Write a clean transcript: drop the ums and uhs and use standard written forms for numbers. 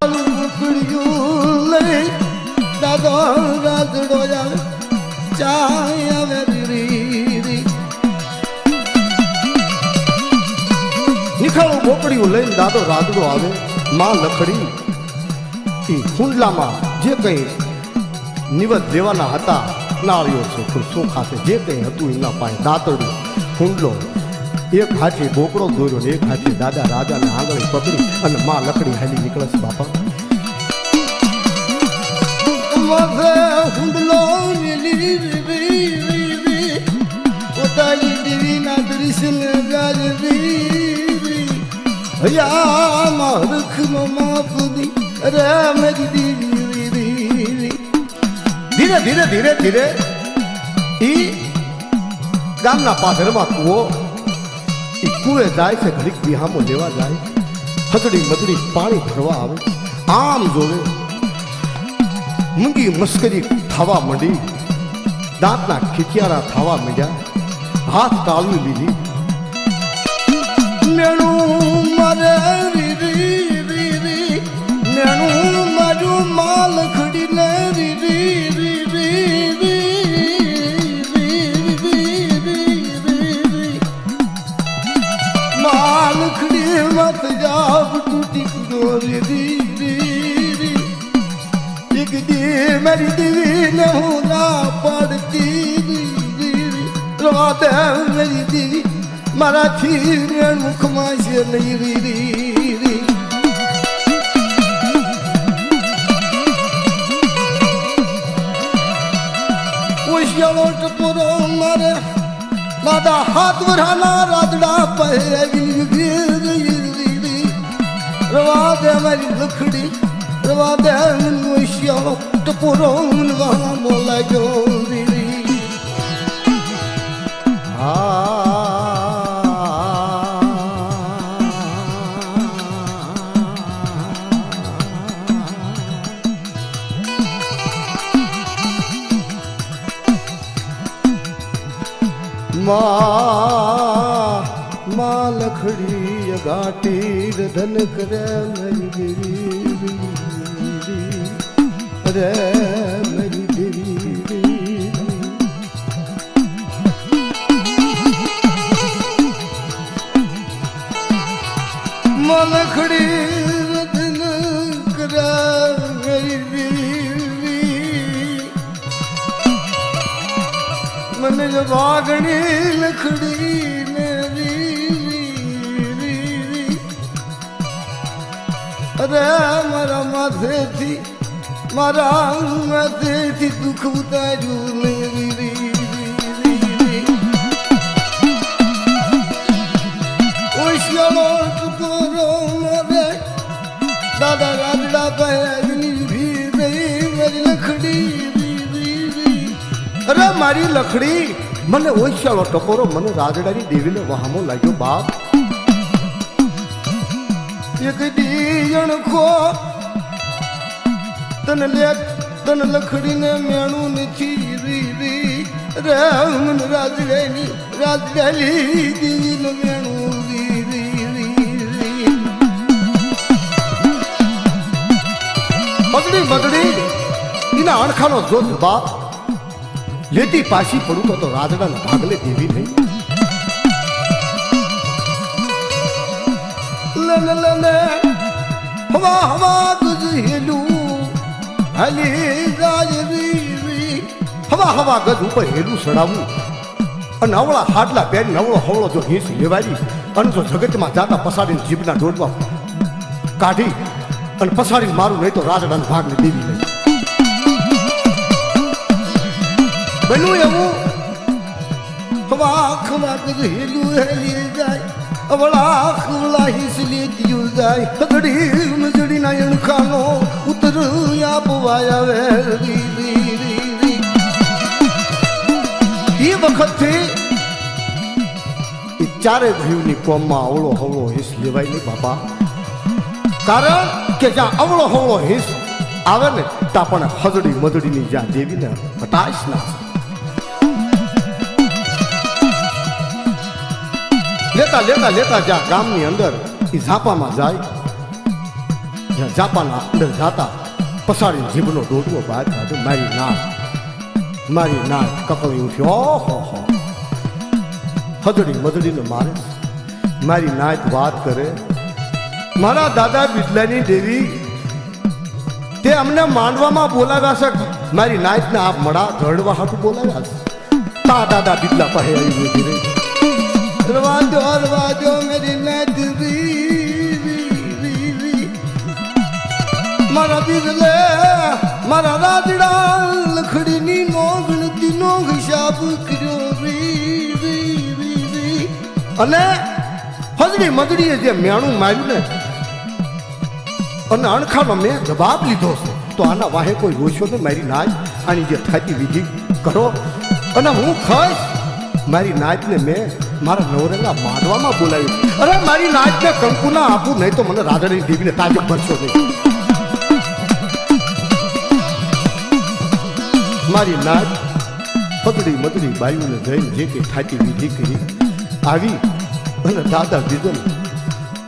પાતળું ઉકળ્યું લઈ દાદો રાતડો આવે ચાય આવે રી નિખાળું બોકડીયું લઈને દાદો રાતડો આવે માં લખડી એ હુંડલામાં જે કંઈ નિવત દેવાના હતા નાળીઓ છે તો ચોખા છે જે કંઈ હતું એના પાસે દાંતડું હુંડલો એક હાથે બોકડો દોર્યો ને એક હાથે દાદા રાજાને આંગળી પકડી અને માં લકડી હાલી નીકળે છે બાપા હુંડલો પોતાની દેવીના દર્શન ગાજરી હયામાં રખનો માપની અરે મેરી દેવી ધીરે ધીરે ધીરે ધીરે ઈ ગામના પાદરમાં કૂવો ઈ કૂવે જાય છે ઘડીક વિહામો લેવા જાય હથડી મથડી પાણી ભરવા આવે આમ જોવે મૂંગી મસ્કરી થવા માંડી દાંતના ખીચિયારા થવા માંડ્યા હાથ તાળવી લીધી મેણું મારે મેણું મારું માલ ખડીને માલ ખડી મત જાવ તૂટી ગોરી એક દી મેરી દેવી ને હું ના પડતી રાત મેરી દેવી મારાથી મુખમાં છે નહીં રી ઓશિયાળો ટપોરો મારે દાદા હાથ વરાના રાતડા પહેરી રવા દે મારી લખડી રવા દે ઓશિયાળો ટપોરો બોલા જો માં લખડી ગાટી ધન કરે રે મેરી દેવી માં લખડી ધન કરે મેરી દેવી મને વાગણી લખડી અરે મારા માથેથી દુઃખ ઉતાર્યું ઓશિયાળો ટુકડો મારે દાદા રાજડા પહેરની મારી લખડી અરે મારી લખડી મને ઓશિયાળો ટકોરો મને રાજડાની દેવીને વહામો લાગ્યો બાપ એક દીજણ ખો તન લખડીને મેણું નથી રી રે મન રાજડાલી દેવીને મેણું બગડી બગડી એના અણખાનો જોત બાપ લેતી પાછી પડું તો રાજડાના ભાગલે દેવી નહીં હવા હવા ગજ હાલી રાજવી હવા હવા ગજ ઉપર હેલું ચડાવવું અને અવળા હાડલા પહેરીને અવળો હવળો જો હિંસ લેવાડી અને જો જગતમાં જાતા પસાડીને જીભના દોડવા કાઢી અને પસાડીને મારું નહીં તો રાજડાના ભાગને દેવી નહીં બન્યું એવું હવા ખવા ગજ હેલું હેલી જાય અવળા ખવળા હિસલી દિયું જાય હગડી મજડી ના એણખાનો ઉતર આપવાયા વેરી એ વખતથી એ ચારે ભાઈઓની કોમમાં અવળો હવળો હિસ લેવાય નહીં બાપા કારણ કે જ્યાં અવળો હવળો હિસ આવે ને ત્યાં પણ હજડી મજડીની જ્યાં દેવીને હટાશ ના લેતા લેતા લેતા જ્યાં ગામની અંદર એ ઝાપામાં જાય જ્યાં જાપાના અંદર જાતા પસાડી જીભનો ડોટવો બહાર કાઢ્યો. મારી નાક કકળી ઉઠ્યો. ઓહો હજડી મજડીને મારે. મારી નાક વાત કરે, મારા દાદા બિદલાની દેવી તે અમને માંડવામાં બોલાવ્યા છે. મારી નાયકને આપ મળા ધરડવા હાટું બોલાવ્યા છે. તા દાદા બિદલા પાસે આવી ગઈ. રવાજો મેરી નાયક મારા બિદલે મારા રાજડા લખડીની નો ગણતી નો હિસાબ કર્યો અને હજડી મજડીએ જે મેણું માર્યું ને અને અણખાનો મેં જવાબ લીધો છે. તો આના વાહે કોઈ રોશો ને મારી નાચ આની જે થાતી વિધિ કરો અને હું ખાઈશ. મારી નાચને મેં મારા નવરંગા માંડવામાં બોલાવી. અરે મારી નાચને કંકુ ના આપું નહીં તો મને રાજાની દેવીને તાજબ ભરશો નહીં. મારી નાચ પગડી મગડી બાયુને જઈને જે કે થાતી વિધિ કરી આવી અને દાદા દીધો